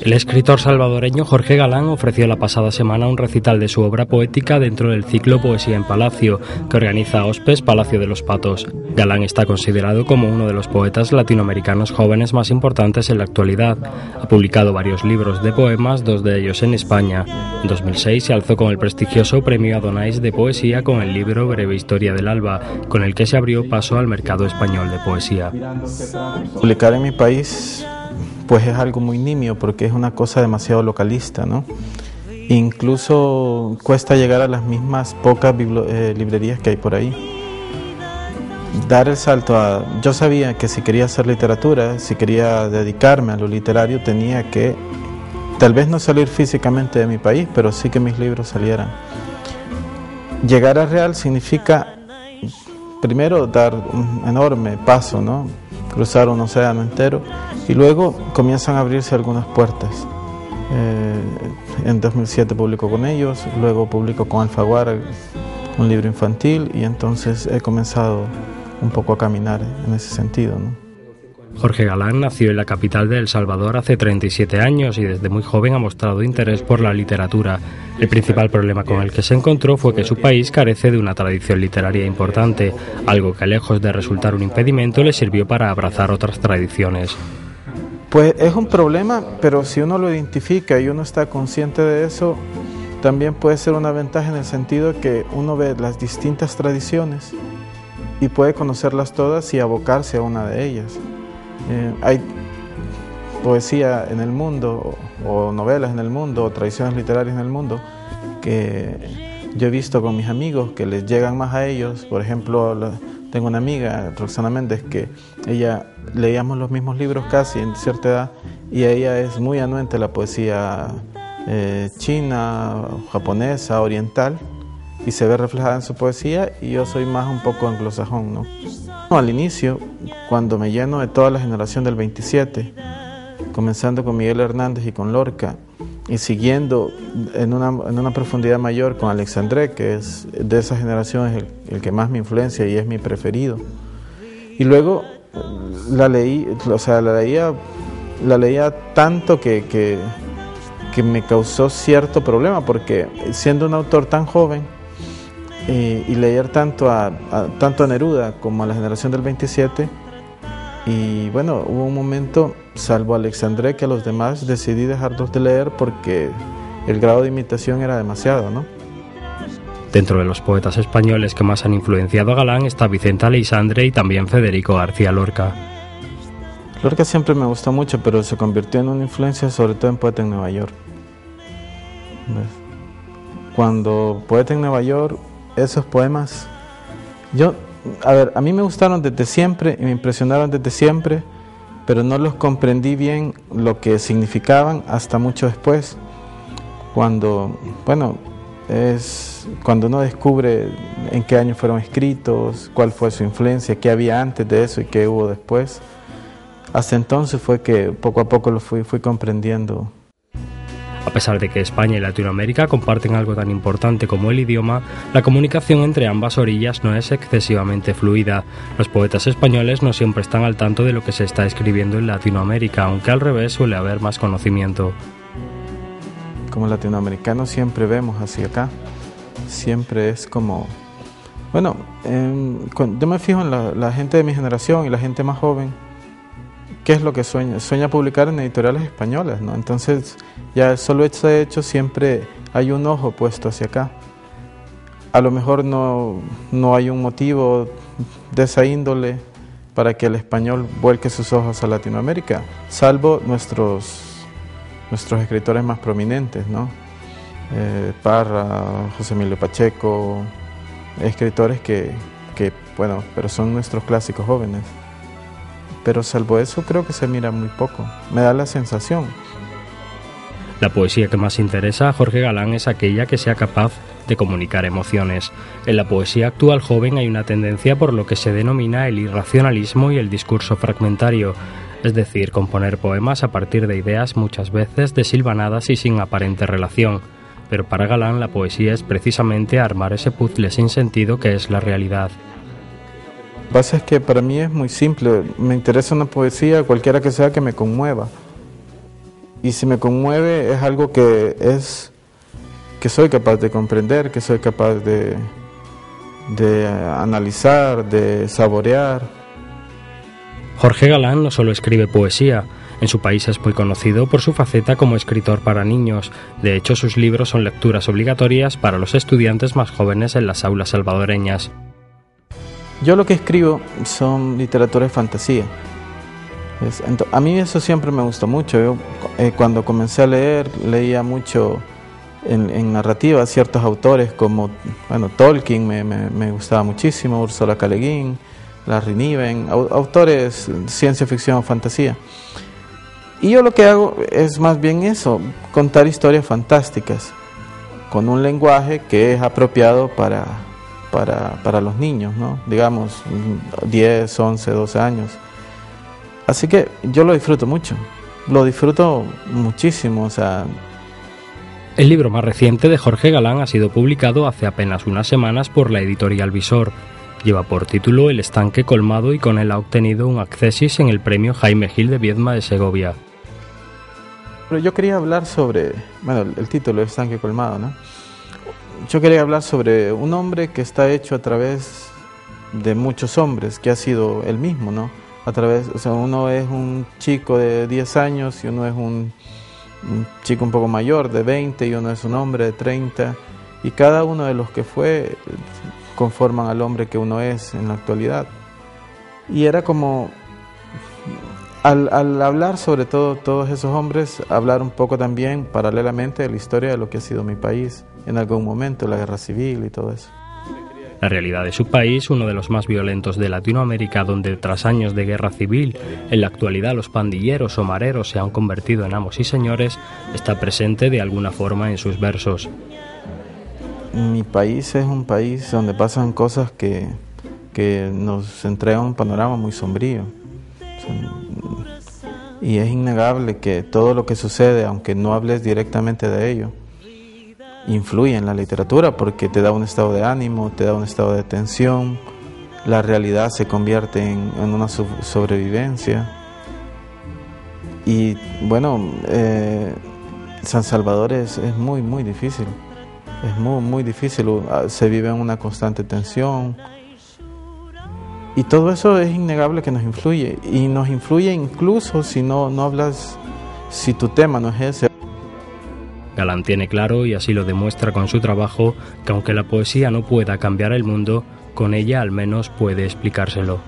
El escritor salvadoreño Jorge Galán ofreció la pasada semana un recital de su obra poética dentro del ciclo Poesía en Palacio, que organiza Hospes Palacio de los Patos. Galán está considerado como uno de los poetas latinoamericanos jóvenes más importantes en la actualidad. Ha publicado varios libros de poemas, 2 de ellos en España. En 2006 se alzó con el prestigioso Premio Adonais de Poesía con el libro Breve Historia del Alba, con el que se abrió paso al mercado español de poesía. Publicar en mi país pues es algo muy nimio porque es una cosa demasiado localista, ¿no? Incluso cuesta llegar a las mismas pocas librerías que hay por ahí. Dar el salto a... Yo sabía que si quería hacer literatura, si quería dedicarme a lo literario, tenía que tal vez no salir físicamente de mi país, pero sí que mis libros salieran. Llegar a Real significa primero dar un enorme paso, ¿no? Cruzar un océano entero, y luego comienzan a abrirse algunas puertas. En 2007 publico con ellos, luego publico con Alfaguara un libro infantil, y entonces he comenzado un poco a caminar en ese sentido, ¿no? Jorge Galán nació en la capital de El Salvador hace 37 años y desde muy joven ha mostrado interés por la literatura. El principal problema con el que se encontró fue que su país carece de una tradición literaria importante, algo que lejos de resultar un impedimento le sirvió para abrazar otras tradiciones. Pues es un problema, pero si uno lo identifica y uno está consciente de eso, también puede ser una ventaja en el sentido que uno ve las distintas tradiciones y puede conocerlas todas y abocarse a una de ellas. Hay poesía en el mundo, o novelas en el mundo, o tradiciones literarias en el mundo, que yo he visto con mis amigos que les llegan más a ellos. Por ejemplo, tengo una amiga, Roxana Méndez, que ella leíamos los mismos libros casi en cierta edad, y ella es muy anuente a la poesía china, japonesa, oriental, y se ve reflejada en su poesía, y yo soy más un poco anglosajón, ¿no? Al inicio, cuando me lleno de toda la generación del 27, comenzando con Miguel Hernández y con Lorca, y siguiendo en una profundidad mayor con Alexandre, que es de esa generación es el que más me influencia y es mi preferido. Y luego la leía tanto que me causó cierto problema, porque siendo un autor tan joven, y leer tanto a Neruda como a la generación del 27, y bueno, hubo un momento, salvo a Alexandre, que a los demás decidí dejarlos de leer porque el grado de imitación era demasiado, ¿no? Dentro de los poetas españoles que más han influenciado a Galán está Vicente Aleixandre y también Federico García Lorca. Lorca siempre me gustó mucho, pero se convirtió en una influencia sobre todo en Poeta en Nueva York. ¿Ves? Cuando Poeta en Nueva York, esos poemas, a mí me gustaron desde siempre y me impresionaron desde siempre, pero no los comprendí bien lo que significaban hasta mucho después, cuando uno descubre en qué año fueron escritos, cuál fue su influencia, qué había antes de eso y qué hubo después. Hasta entonces fue que poco a poco lo fui comprendiendo. A pesar de que España y Latinoamérica comparten algo tan importante como el idioma, la comunicación entre ambas orillas no es excesivamente fluida. Los poetas españoles no siempre están al tanto de lo que se está escribiendo en Latinoamérica, aunque al revés suele haber más conocimiento. Como latinoamericanos siempre vemos hacia acá, siempre es como... Bueno, yo me fijo en la gente de mi generación y la gente más joven. ¿Qué es lo que sueña? Sueña publicar en editoriales españolas, ¿no? Entonces, ya solo ese hecho siempre hay un ojo puesto hacia acá. A lo mejor no hay un motivo de esa índole para que el español vuelque sus ojos a Latinoamérica, salvo nuestros escritores más prominentes, ¿no? Parra, José Emilio Pacheco, escritores que pero son nuestros clásicos jóvenes. Pero salvo eso creo que se mira muy poco, me da la sensación. La poesía que más interesa a Jorge Galán es aquella que sea capaz de comunicar emociones. En la poesía actual joven hay una tendencia por lo que se denomina el irracionalismo y el discurso fragmentario, es decir, componer poemas a partir de ideas muchas veces desilvanadas y sin aparente relación. Pero para Galán la poesía es precisamente armar ese puzzle sin sentido que es la realidad. Lo que pasa es que para mí es muy simple, me interesa una poesía, cualquiera que sea, que me conmueva. y si me conmueve es algo que soy capaz de comprender, que soy capaz de analizar, de saborear. Jorge Galán no solo escribe poesía. En su país es muy conocido por su faceta como escritor para niños. De hecho, sus libros son lecturas obligatorias para los estudiantes más jóvenes en las aulas salvadoreñas. Yo lo que escribo son literatura de fantasía. A mí eso siempre me gustó mucho. Yo, cuando comencé a leer, leía mucho en narrativa ciertos autores como, Tolkien me gustaba muchísimo, Ursula K. Le Guin, Larry Niven, autores de ciencia ficción o fantasía. Y yo lo que hago es más bien eso, contar historias fantásticas, con un lenguaje que es apropiado para los niños, ¿no? Digamos, 10, 11, 12 años. Así que yo lo disfruto mucho, lo disfruto muchísimo, El libro más reciente de Jorge Galán ha sido publicado hace apenas unas semanas por la editorial Visor. Lleva por título El estanque colmado y con él ha obtenido un accesis en el premio Jaime Gil de Viedma de Segovia. Pero yo quería hablar sobre, el título El estanque colmado, ¿no? Yo quería hablar sobre un hombre que está hecho a través de muchos hombres, que ha sido él mismo, ¿no? Uno es un chico de 10 años y uno es un chico un poco mayor de 20 y uno es un hombre de 30, y cada uno de los que fue conforman al hombre que uno es en la actualidad. Y era como, al hablar sobre todos esos hombres, hablar un poco también paralelamente de la historia de lo que ha sido mi país en algún momento, la guerra civil y todo eso. La realidad de su país, uno de los más violentos de Latinoamérica, donde tras años de guerra civil, en la actualidad los pandilleros o mareros se han convertido en amos y señores, está presente de alguna forma en sus versos. Mi país es un país donde pasan cosas que nos entregan un panorama muy sombrío. Y es innegable que todo lo que sucede, aunque no hables directamente de ello, influye en la literatura porque te da un estado de ánimo, te da un estado de tensión, la realidad se convierte en una sobrevivencia. Y San Salvador es muy, muy difícil, es muy, muy difícil, se vive en una constante tensión. Y todo eso es innegable que nos influye, y nos influye incluso si no hablas, si tu tema no es ese. Galán tiene claro, y así lo demuestra con su trabajo, que aunque la poesía no pueda cambiar el mundo, con ella al menos puede explicárselo.